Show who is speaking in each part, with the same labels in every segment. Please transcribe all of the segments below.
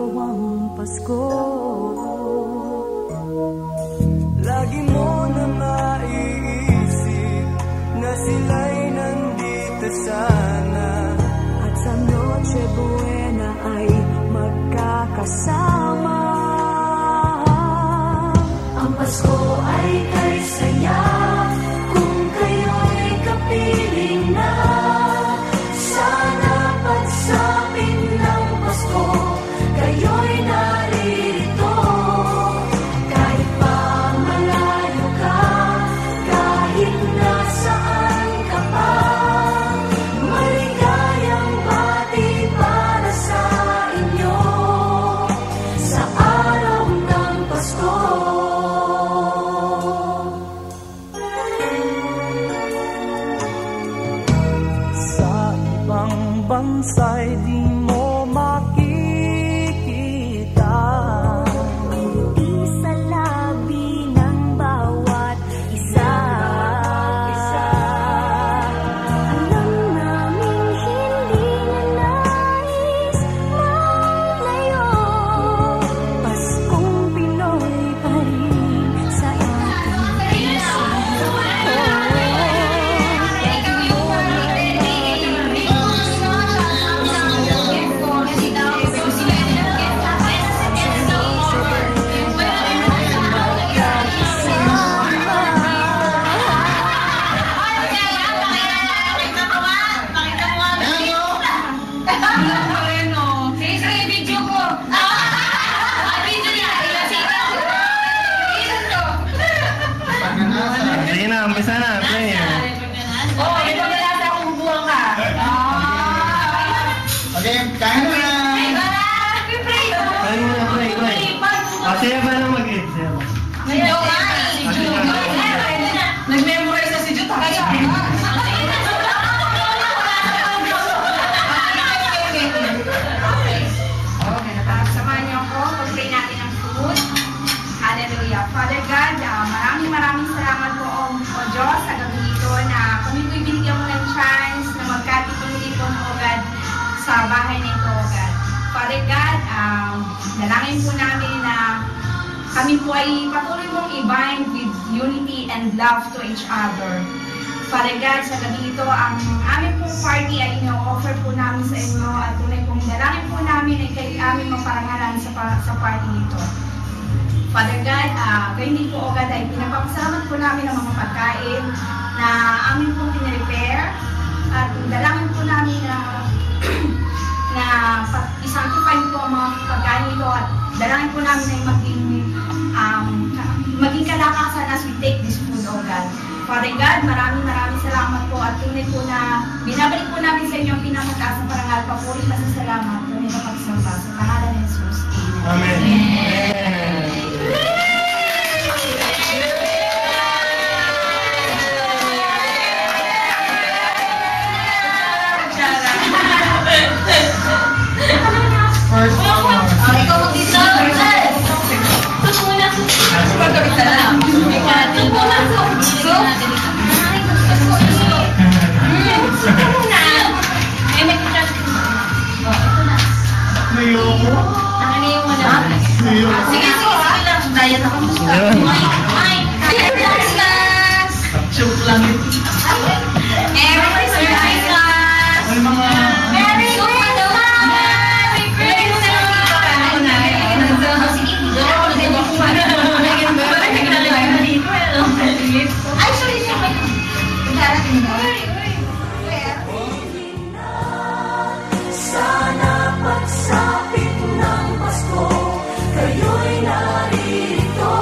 Speaker 1: dalawang Pasko. Lagi mo na maiisip na sila'y nandito sana, at sa Noche Buena ay magkakasama. Ang Pasko ay kay saya kung kayo'y kapiling na. Sana pagsapit ng Pasko, kayo'y naririto. Kahit pa malayo ka, kahit nasaan ka pa, maligayang bati para sa inyo sa araw ng Pasko. Sa ibang bansa'y di mo makikita ngiti sa labi ng bawat isa. Alam naming hindi na nais malayo, Paskong Pinoy pa rin sa ating puso.
Speaker 2: Sige na, umpisa na. Play.
Speaker 3: Oh, may paglalasa akong bubuang ka.
Speaker 4: Okay, kaya na.
Speaker 2: Play mo na, play. Sige ba na mag-hit?
Speaker 3: Nag-memorize na si Jut. Samahan niyo ako. Pag-pray natin ang food. Hallelujah. Father God, maraming salamat po o Diyos sa gabi ito na kami po'y binigyan mo ng chance na magkatipon-tipon o God sa bahay nito o God. Father God, dalangin po namin na kami po ay patuloy mong i-bind with unity and love to each other. Father God, sa gabi ito, ang aming pong party ay ino-offer po namin sa inyo at tunay pong dalangin po namin ay kayo aming maparangalan sa party nito. Father God, kayo din po agad ay pinapapasalamat po namin ang mga pagkain na amin pong pinarepair at dalangin po namin na isanctify po ang mga pagkain ito at dalangin po namin ay maging kalakasan as we take this food, O God. Father God, maraming salamat po at tunay po na binabalik po namin sa inyo ang pinamataas na parangal, papuri pa sa salamat, tunay na pagsamba sa pangalan ni Jesus.
Speaker 2: Amen.
Speaker 4: First one.
Speaker 3: Ikaw mag-isa. Ito muna. Pagkabita na lang. Ito muna. Ito muna. Eh, may kita. Ito na.
Speaker 4: Ayoko.
Speaker 3: Ano yung wala?
Speaker 4: Ayoko.
Speaker 3: Sige lang. Diet ako. Ay, class.
Speaker 4: Joke lang.
Speaker 3: Merry Christmas.
Speaker 4: Ay, mga...
Speaker 3: Merry Christmas.
Speaker 1: Sana pagsapit ng Pasko, kayo'y narito.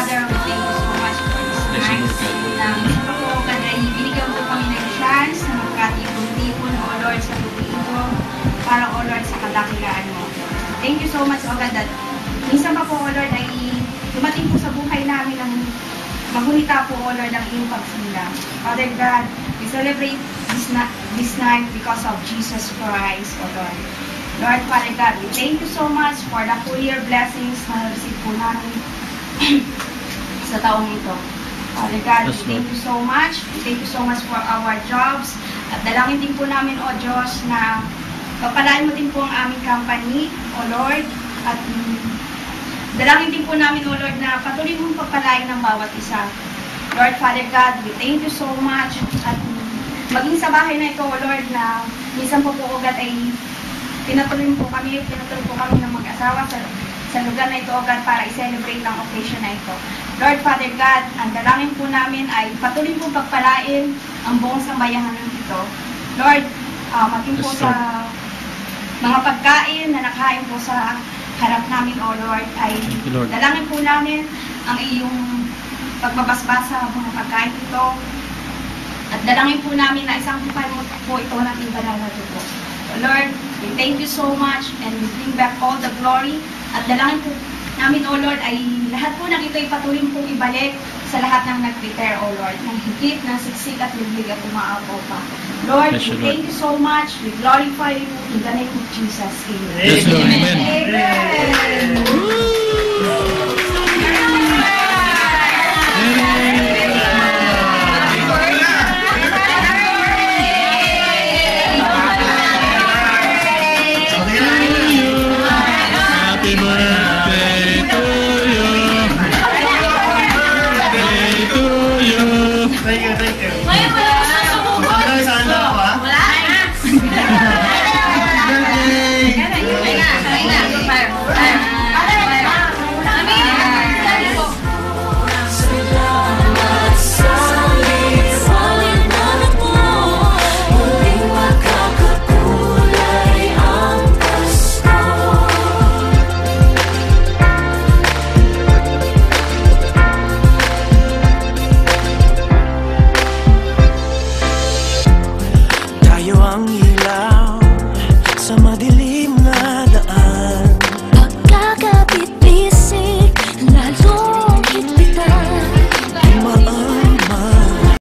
Speaker 3: Father, we thank you so much for this night. Na minsan pa po, kada binigyan po kami ng chance na magkatipon-tipon, O Lord, sa lugar ito, para, O Lord, sa kadakilaan mo. Thank you so much, O God, that minsan pa po, O Lord, ay dumating po sa buhay namin ng maghunita po, O Lord, ang iyong pagsilang. Father God, we celebrate this night because of Jesus Christ, O Lord. Lord, Father God, we thank you so much for the whole year blessings na receive po namin sa taong ito. Father God, we thank you so much. We thank you so much for our jobs. At dalangin din po namin, O Diyos, na pagpalain mo din po ang aming company, O Lord. At dalangin din po namin, O Lord, na patuloy mong pagpalain ng bawat isa. Lord, Father God, we thank you so much. At maging sa bahay na ito, O Lord, na minsan po po ugat ay pinatuloy po kami ng mag-asawa sa lugar na ito, O God, para i-celebrate ang occasion na ito. Lord, Father God, ang dalangin po namin ay patuloy po pagpalain ang buong sambayanan ito. Lord, maging po sa mga pagkain na nakain po sa harap namin, O Lord, ay dalangin po namin ang iyong pagbabasbas sa mga pagkain ito. At dalangin po namin na isang kupay mo po ito ng ating banal na dugo. Lord, we thank you so much and we bring back all the glory. At dalangin po namin, O Lord, ay lahat po ng ito ay patuloy pong ibalik sa lahat ng nag-prepare, O Lord, ng higit, ng siksik at liglig at umaapaw pa. Lord, we thank you so much. We glorify you in the name of Jesus. Amen.
Speaker 5: Yes, Lord. Amen.
Speaker 3: Amen.